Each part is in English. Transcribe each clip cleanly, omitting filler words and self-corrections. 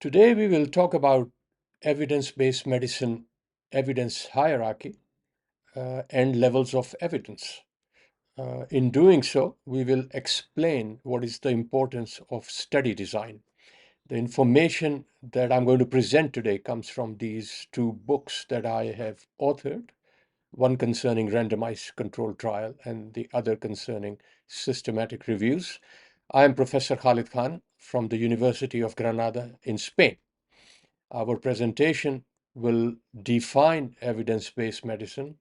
Today, we will talk about evidence based medicine, evidence hierarchy, and levels of evidence. In doing so, we will explain what is the importance of study design. The information that I'm going to present today comes from these two books that I have authored, one concerning randomized controlled trial and the other concerning systematic reviews. I am Professor Khalid Khan from the University of Granada in Spain. Our presentation will define evidence-based medicine,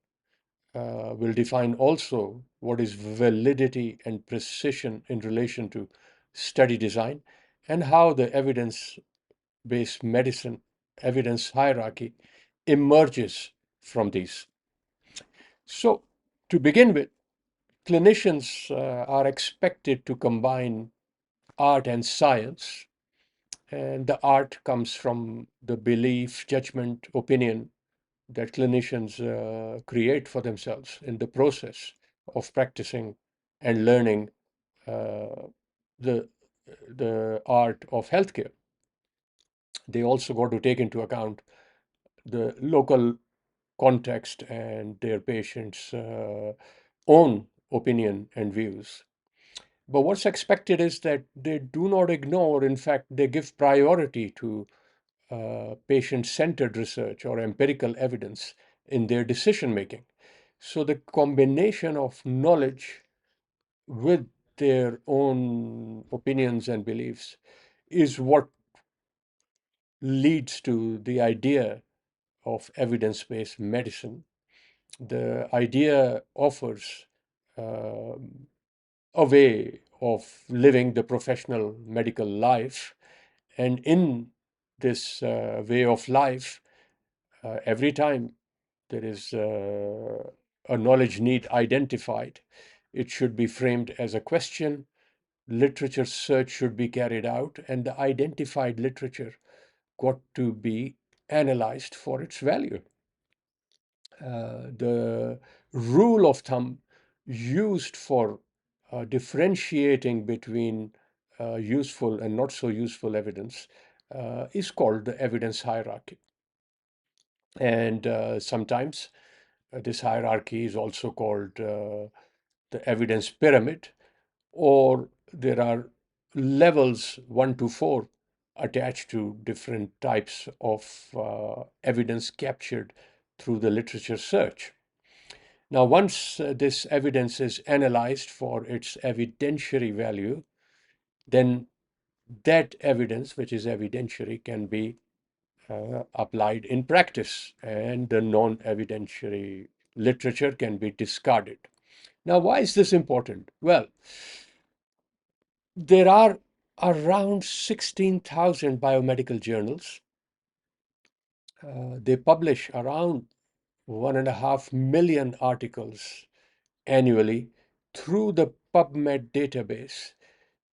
will define also what is validity and precision in relation to study design, and how the evidence-based medicine evidence hierarchy emerges from these. So, to begin with, clinicians are expected to combine art and science, and the art comes from the belief, judgment, opinion that clinicians create for themselves in the process of practicing and learning uh, the, the art of healthcare. They also got to take into account the local context and their patients' own opinion and views. But what's expected is that they do not ignore, in fact, they give priority to patient centered research or empirical evidence in their decision making. So the combination of knowledge with their own opinions and beliefs is what leads to the idea of evidence based medicine. The idea offers a way of living the professional medical life. And in this way of life, every time there is a knowledge need identified, it should be framed as a question. Literature search should be carried out, and the identified literature got to be analyzed for its value. The rule of thumb used for differentiating between useful and not so useful evidence is called the evidence hierarchy. And sometimes this hierarchy is also called the evidence pyramid, or there are levels 1 to 4 attached to different types of evidence captured through the literature search. Now, once this evidence is analyzed for its evidentiary value, then that evidence, which is evidentiary, can be applied in practice, and the non-evidentiary literature can be discarded. Now, why is this important? Well, there are around 16,000 biomedical journals. They publish around 1.5 million articles annually through the PubMed database,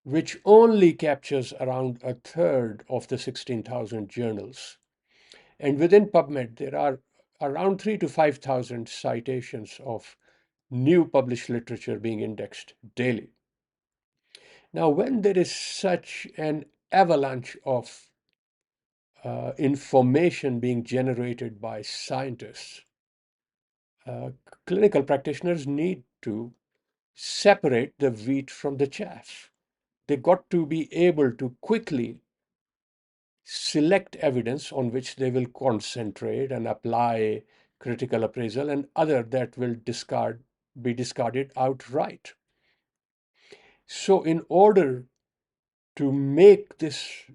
which only captures around a third of the 16,000 journals. And within PubMed, there are around 3 to 5,000 citations of new published literature being indexed daily. Now, when there is such an avalanche of information being generated by scientists, uh, clinical practitioners need to separate the wheat from the chaff. They got to be able to quickly select evidence on which they will concentrate and apply critical appraisal, and other that will be discarded outright. So in order to make this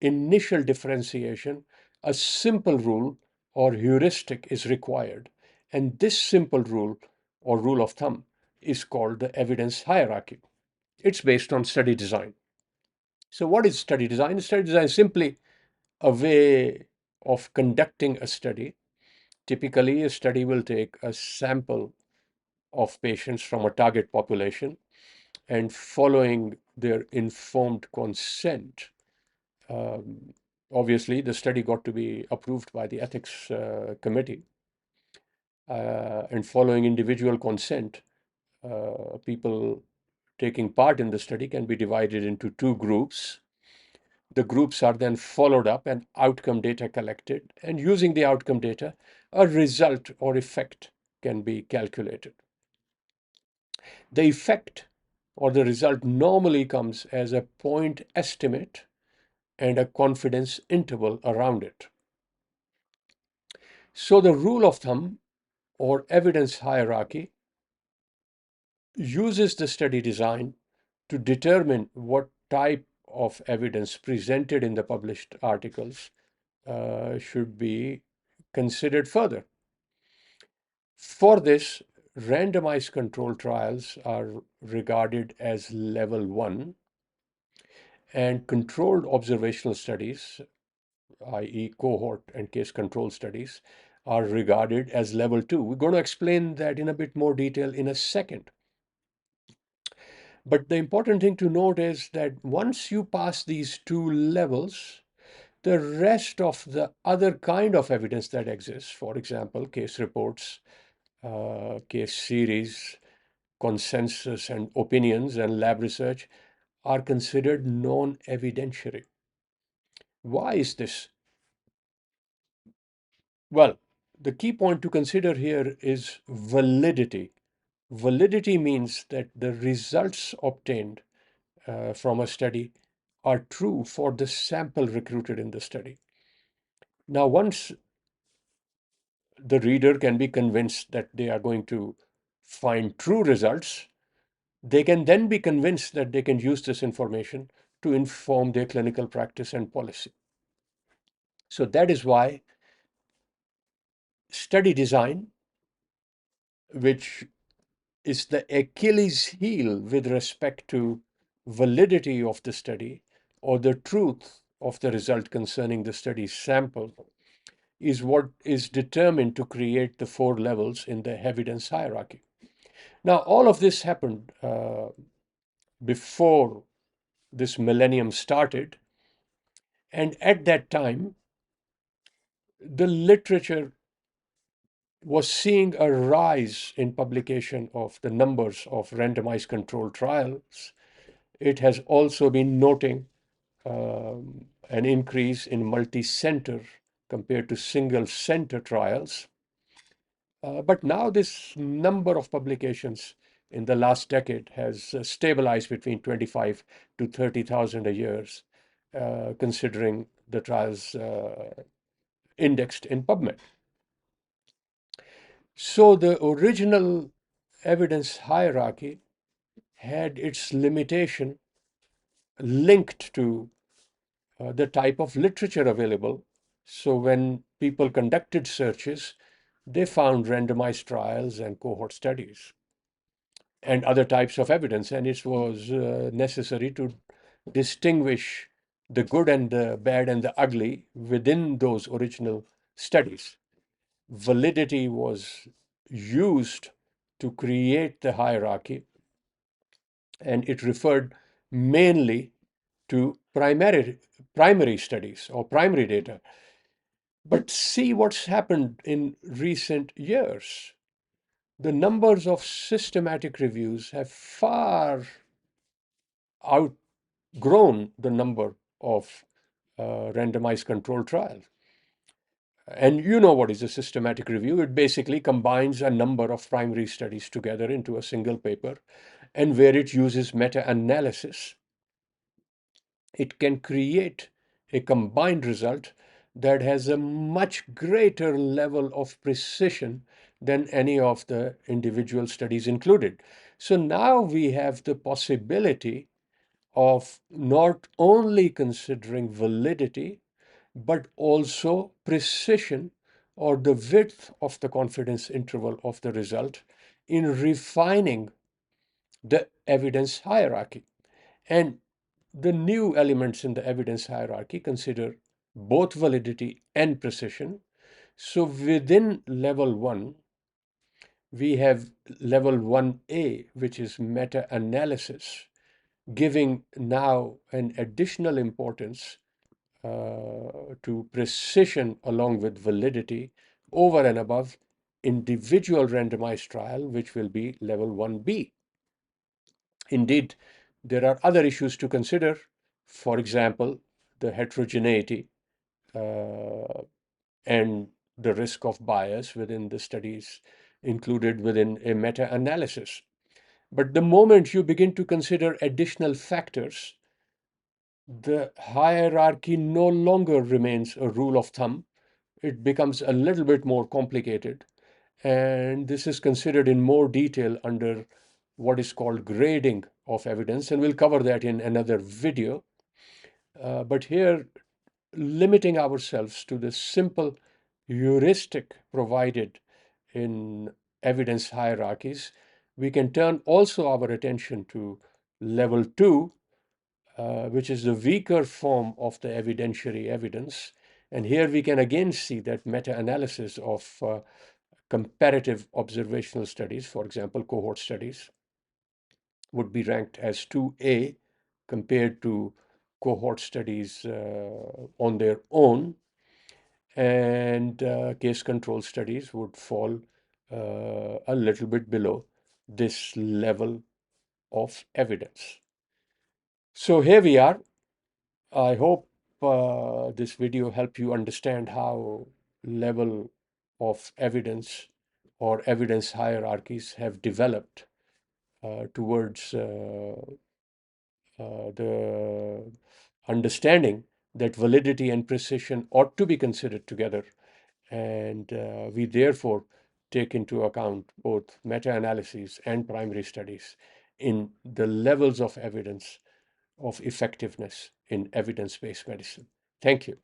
initial differentiation, a simple rule or heuristic is required. And this simple rule or rule of thumb is called the evidence hierarchy. It's based on study design. So what is study design? Study design is simply a way of conducting a study. Typically, a study will take a sample of patients from a target population, and following their informed consent, um, obviously the study got to be approved by the ethics committee, and following individual consent, people taking part in the study can be divided into two groups. The groups are then followed up and outcome data collected, and using the outcome data, a result or effect can be calculated. The effect or the result normally comes as a point estimate and a confidence interval around it. So the rule of thumb or evidence hierarchy uses the study design to determine what type of evidence presented in the published articles should be considered further. For this, randomized control trials are regarded as level 1, and controlled observational studies, i.e., cohort and case control studies, are regarded as level 2. We're going to explain that in a bit more detail in a second. But the important thing to note is that once you pass these two levels, the rest of the other kind of evidence that exists, for example, case reports, case series, consensus and opinions, and lab research, are considered non-evidentiary. Why is this? Well, the key point to consider here is validity. Validity means that the results obtained from a study are true for the sample recruited in the study. Now, once the reader can be convinced that they are going to find true results, they can then be convinced that they can use this information to inform their clinical practice and policy. So that is why study design, which is the Achilles heel with respect to validity of the study or the truth of the result concerning the study's sample, is what is determined to create the 4 levels in the evidence hierarchy. Now, all of this happened before this millennium started, and at that time, the literature was seeing a rise in publication of the numbers of randomized controlled trials. It has also been noting an increase in multi-center compared to single-center trials. But now this number of publications in the last decade has stabilized between 25 to 30,000 a year, considering the trials indexed in PubMed. So the original evidence hierarchy had its limitation linked to the type of literature available. So when people conducted searches, they found randomized trials and cohort studies and other types of evidence, and it was necessary to distinguish the good and the bad and the ugly within those original studies. Validity was used to create the hierarchy, and it referred mainly to primary studies or primary data. But see what's happened in recent years. The numbers of systematic reviews have far outgrown the number of randomized controlled trials. And you know what is a systematic review? It basically combines a number of primary studies together into a single paper, and where it uses meta-analysis, it can create a combined result that has a much greater level of precision than any of the individual studies included. So now we have the possibility of not only considering validity, but also precision or the width of the confidence interval of the result in refining the evidence hierarchy. And the new elements in the evidence hierarchy consider both validity and precision. So within level 1, we have level 1A, which is meta-analysis, giving now an additional importance to precision along with validity over and above individual randomized trial, which will be level 1B. Indeed, there are other issues to consider. For example, the heterogeneity and the risk of bias within the studies included within a meta-analysis. But the moment you begin to consider additional factors, the hierarchy no longer remains a rule of thumb. It becomes a little bit more complicated. And this is considered in more detail under what is called grading of evidence. And we'll cover that in another video. But here, limiting ourselves to the simple heuristic provided in evidence hierarchies, we can turn also our attention to level two, which is the weaker form of the evidentiary evidence. And here we can again see that meta-analysis of comparative observational studies, for example, cohort studies, would be ranked as 2A compared to cohort studies on their own. And case control studies would fall a little bit below this level of evidence. So here we are. I hope this video helped you understand how level of evidence or evidence hierarchies have developed towards the understanding that validity and precision ought to be considered together. And we therefore take into account both meta-analyses and primary studies in the levels of evidence of effectiveness in evidence-based medicine. Thank you.